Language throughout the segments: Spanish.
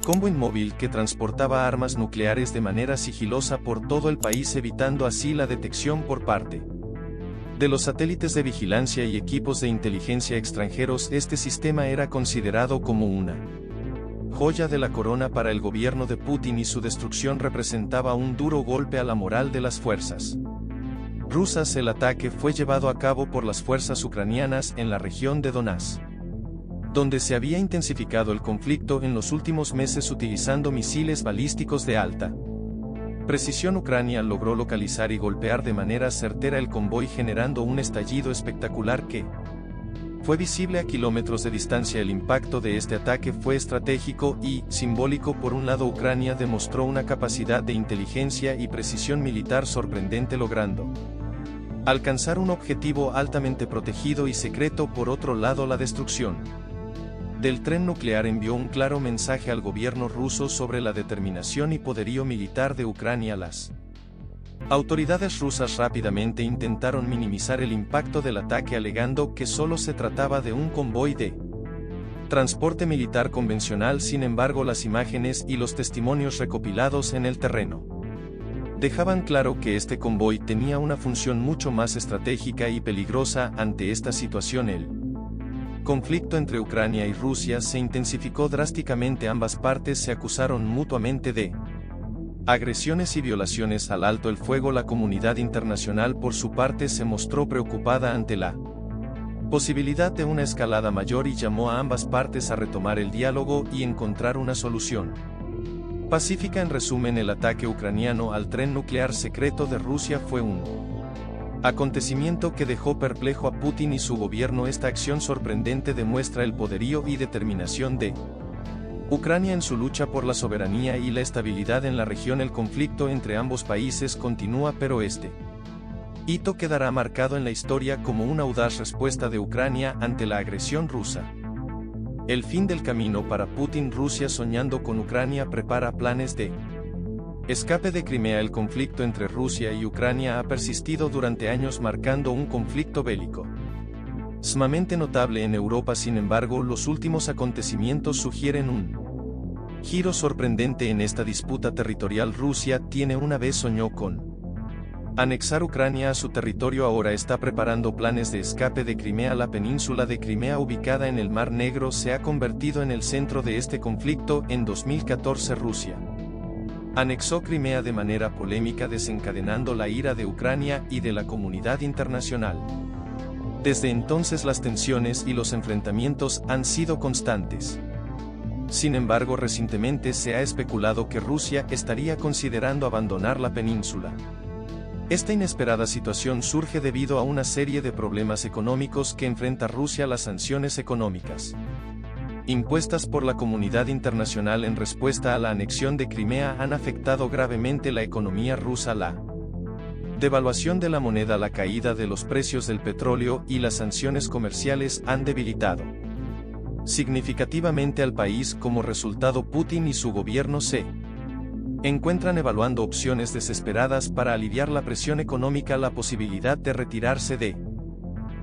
convoy móvil que transportaba armas nucleares de manera sigilosa por todo el país, evitando así la detección por parte de los satélites de vigilancia y equipos de inteligencia extranjeros. Este sistema era considerado como una joya de la corona para el gobierno de Putin, y su destrucción representaba un duro golpe a la moral de las fuerzas rusas. El ataque fue llevado a cabo por las fuerzas ucranianas en la región de Donetsk, donde se había intensificado el conflicto en los últimos meses utilizando misiles balísticos de alta precisión. Ucrania logró localizar y golpear de manera certera el convoy, generando un estallido espectacular que fue visible a kilómetros de distancia. El impacto de este ataque fue estratégico y simbólico. Por un lado, Ucrania demostró una capacidad de inteligencia y precisión militar sorprendente, logrando alcanzar un objetivo altamente protegido y secreto. Por otro lado, la destrucción del tren nuclear envió un claro mensaje al gobierno ruso sobre la determinación y poderío militar de Ucrania. Las autoridades rusas rápidamente intentaron minimizar el impacto del ataque, alegando que solo se trataba de un convoy de transporte militar convencional. Sin embargo, las imágenes y los testimonios recopilados en el terreno dejaban claro que este convoy tenía una función mucho más estratégica y peligrosa. Ante esta situación, el conflicto entre Ucrania y Rusia se intensificó drásticamente. Ambas partes se acusaron mutuamente de agresiones y violaciones al alto el fuego. La comunidad internacional, por su parte, se mostró preocupada ante la posibilidad de una escalada mayor y llamó a ambas partes a retomar el diálogo y encontrar una solución pacífica. En resumen, el ataque ucraniano al tren nuclear secreto de Rusia fue un acontecimiento que dejó perplejo a Putin y su gobierno. Esta acción sorprendente demuestra el poderío y determinación de Ucrania en su lucha por la soberanía y la estabilidad en la región. El conflicto entre ambos países continúa, pero este hito quedará marcado en la historia como una audaz respuesta de Ucrania ante la agresión rusa. El fin del camino para Putin. Rusia, soñando con Ucrania, prepara planes de escape de Crimea. El conflicto entre Rusia y Ucrania ha persistido durante años, marcando un conflicto bélico sumamente notable en Europa. Sin embargo, los últimos acontecimientos sugieren un giro sorprendente en esta disputa territorial. Rusia tiene una vez soñó con anexar Ucrania a su territorio. Ahora está preparando planes de escape de Crimea. La península de Crimea, ubicada en el Mar Negro, se ha convertido en el centro de este conflicto. En 2014, Rusia anexó Crimea de manera polémica, desencadenando la ira de Ucrania y de la comunidad internacional. Desde entonces, las tensiones y los enfrentamientos han sido constantes. Sin embargo, recientemente se ha especulado que Rusia estaría considerando abandonar la península. Esta inesperada situación surge debido a una serie de problemas económicos que enfrenta Rusia. Las sanciones económicas impuestas por la comunidad internacional en respuesta a la anexión de Crimea han afectado gravemente la economía rusa. La devaluación de la moneda, la caída de los precios del petróleo y las sanciones comerciales han debilitado significativamente al país. Como resultado, Putin y su gobierno se encuentran evaluando opciones desesperadas para aliviar la presión económica. La posibilidad de retirarse de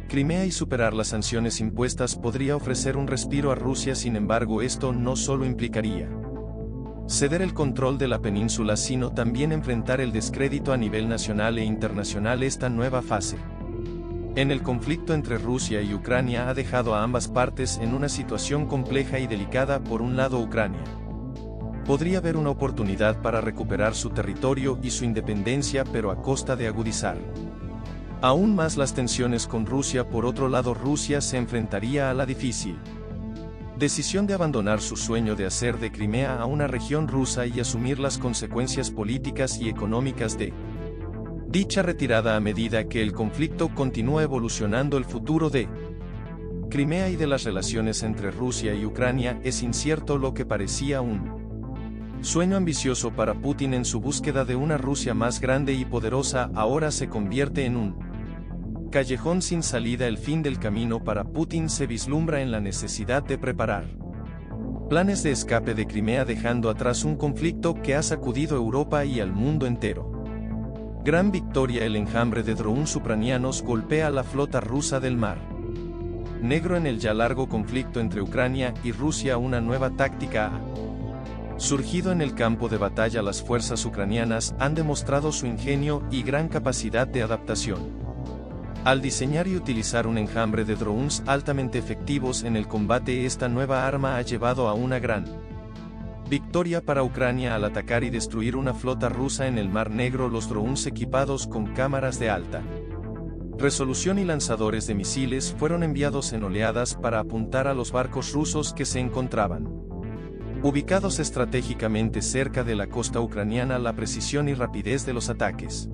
Crimea y superar las sanciones impuestas podría ofrecer un respiro a Rusia. Sin embargo, esto no solo implicaría ceder el control de la península, sino también enfrentar el descrédito a nivel nacional e internacional. Esta nueva fase en el conflicto entre Rusia y Ucrania ha dejado a ambas partes en una situación compleja y delicada. Por un lado, Ucrania podría ver una oportunidad para recuperar su territorio y su independencia, pero a costa de agudizar aún más las tensiones con Rusia. Por otro lado, Rusia se enfrentaría a la difícil decisión de abandonar su sueño de hacer de Crimea a una región rusa y asumir las consecuencias políticas y económicas de dicha retirada. A medida que el conflicto continúa evolucionando, el futuro de Crimea y de las relaciones entre Rusia y Ucrania es incierto. Lo que parecía un sueño ambicioso para Putin en su búsqueda de una Rusia más grande y poderosa ahora se convierte en un callejón sin salida. El fin del camino para Putin se vislumbra en la necesidad de preparar planes de escape de Crimea, dejando atrás un conflicto que ha sacudido Europa y al mundo entero. Gran victoria. El enjambre de drones ucranianos golpea a la flota rusa del Mar Negro en el ya largo conflicto entre Ucrania y Rusia. Una nueva táctica ha Surgido en el campo de batalla, las fuerzas ucranianas han demostrado su ingenio y gran capacidad de adaptación. Al diseñar y utilizar un enjambre de drones altamente efectivos en el combate, esta nueva arma ha llevado a una gran victoria para Ucrania al atacar y destruir una flota rusa en el Mar Negro. Los drones equipados con cámaras de alta resolución y lanzadores de misiles fueron enviados en oleadas para apuntar a los barcos rusos que se encontraban ubicados estratégicamente cerca de la costa ucraniana. La precisión y rapidez de los ataques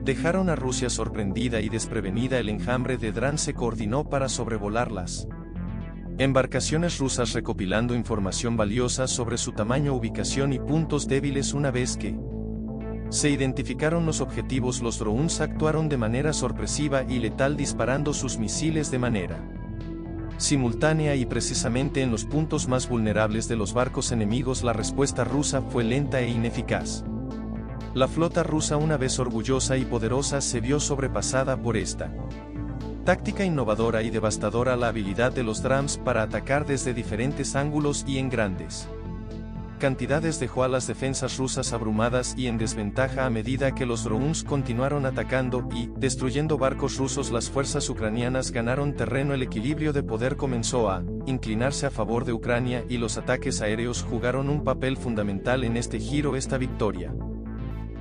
dejaron a Rusia sorprendida y desprevenida. El enjambre de Dran se coordinó para sobrevolar las embarcaciones rusas, recopilando información valiosa sobre su tamaño, ubicación y puntos débiles. Una vez que se identificaron los objetivos, los drones actuaron de manera sorpresiva y letal, disparando sus misiles de manera simultánea y precisamente en los puntos más vulnerables de los barcos enemigos. La respuesta rusa fue lenta e ineficaz. La flota rusa, una vez orgullosa y poderosa, se vio sobrepasada por esta táctica innovadora y devastadora. La habilidad de los drams para atacar desde diferentes ángulos y en grandes cantidades dejó a las defensas rusas abrumadas y en desventaja a medida que los drones continuaron atacando y destruyendo barcos rusos. Las fuerzas ucranianas ganaron terreno. El equilibrio de poder comenzó a inclinarse a favor de Ucrania y los ataques aéreos jugaron un papel fundamental en este giro. Esta victoria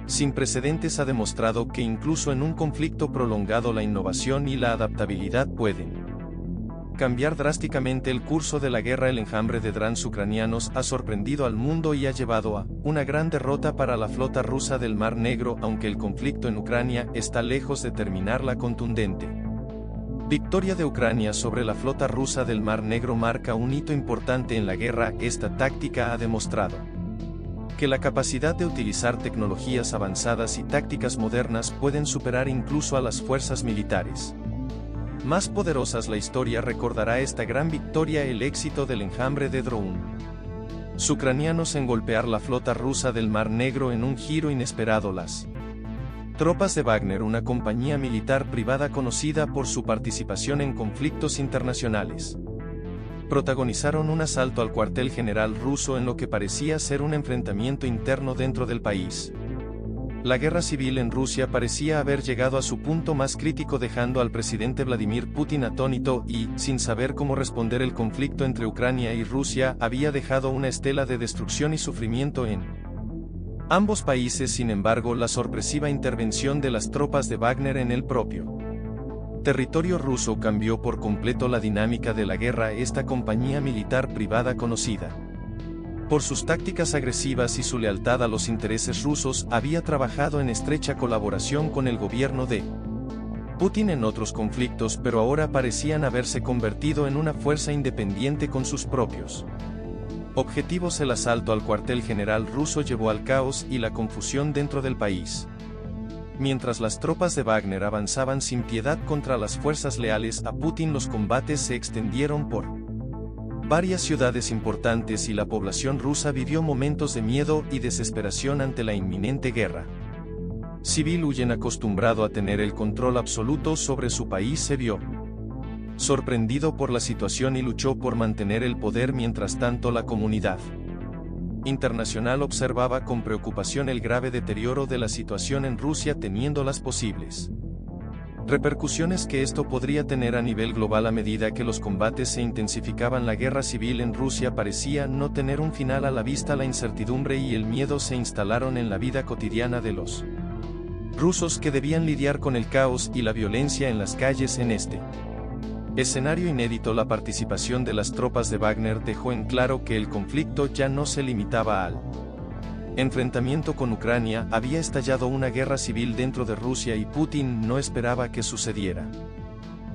sin precedentes ha demostrado que incluso en un conflicto prolongado la innovación y la adaptabilidad pueden cambiar drásticamente el curso de la guerra. El enjambre de drones ucranianos ha sorprendido al mundo y ha llevado a una gran derrota para la flota rusa del Mar Negro. Aunque el conflicto en Ucrania está lejos de terminar, la contundente victoria de Ucrania sobre la flota rusa del Mar Negro marca un hito importante en la guerra. Esta táctica ha demostrado que la capacidad de utilizar tecnologías avanzadas y tácticas modernas pueden superar incluso a las fuerzas militares más poderosas. La historia recordará esta gran victoria, el éxito del enjambre de drones ucranianos en golpear la flota rusa del Mar Negro en un giro inesperado. Las tropas de Wagner, una compañía militar privada conocida por su participación en conflictos internacionales, protagonizaron un asalto al cuartel general ruso en lo que parecía ser un enfrentamiento interno dentro del país. La guerra civil en Rusia parecía haber llegado a su punto más crítico, dejando al presidente Vladimir Putin atónito y, sin saber cómo responder. El conflicto entre Ucrania y Rusia había dejado una estela de destrucción y sufrimiento en ambos países. Sin embargo, la sorpresiva intervención de las tropas de Wagner en el propio territorio ruso cambió por completo la dinámica de la guerra. Esta compañía militar privada, conocida por sus tácticas agresivas y su lealtad a los intereses rusos, había trabajado en estrecha colaboración con el gobierno de Putin en otros conflictos, pero ahora parecían haberse convertido en una fuerza independiente con sus propios objetivos. El asalto al cuartel general ruso llevó al caos y la confusión dentro del país. Mientras las tropas de Wagner avanzaban sin piedad contra las fuerzas leales a Putin, los combates se extendieron por varias ciudades importantes y la población rusa vivió momentos de miedo y desesperación ante la inminente guerra civil. Huyen, acostumbrado a tener el control absoluto sobre su país, se vio sorprendido por la situación y luchó por mantener el poder. Mientras tanto, la comunidad internacional observaba con preocupación el grave deterioro de la situación en Rusia, teniendo las posibles repercusiones que esto podría tener a nivel global. A medida que los combates se intensificaban, la guerra civil en Rusia parecía no tener un final a la vista. La incertidumbre y el miedo se instalaron en la vida cotidiana de los rusos, que debían lidiar con el caos y la violencia en las calles. En este escenario inédito, la participación de las tropas de Wagner dejó en claro que el conflicto ya no se limitaba al enfrentamiento con Ucrania. Había estallado una guerra civil dentro de Rusia y Putin no esperaba que sucediera.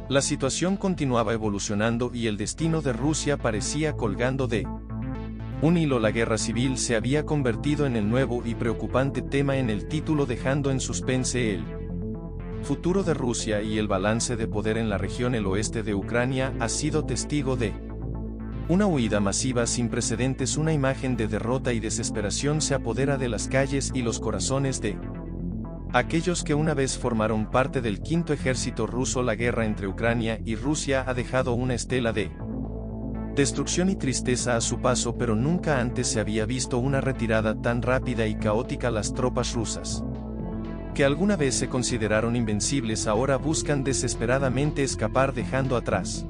La situación continuaba evolucionando y el destino de Rusia parecía colgando de un hilo. La guerra civil se había convertido en el nuevo y preocupante tema en el título, dejando en suspense el futuro de Rusia y el balance de poder en la región. El oeste de Ucrania ha sido testigo de una huida masiva sin precedentes. Una imagen de derrota y desesperación se apodera de las calles y los corazones de aquellos que una vez formaron parte del quinto ejército ruso. La guerra entre Ucrania y Rusia ha dejado una estela de Destrucción y tristeza a su paso, pero nunca antes se había visto una retirada tan rápida y caótica. Las tropas rusas, que alguna vez se consideraron invencibles, ahora buscan desesperadamente escapar dejando atrás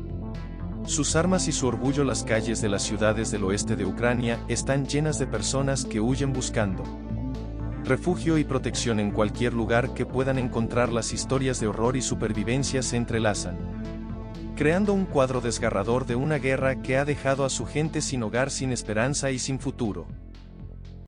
sus armas y su orgullo. Las calles de las ciudades del oeste de Ucrania están llenas de personas que huyen buscando refugio y protección en cualquier lugar que puedan encontrar. Las historias de horror y supervivencia se entrelazan, creando un cuadro desgarrador de una guerra que ha dejado a su gente sin hogar, sin esperanza y sin futuro.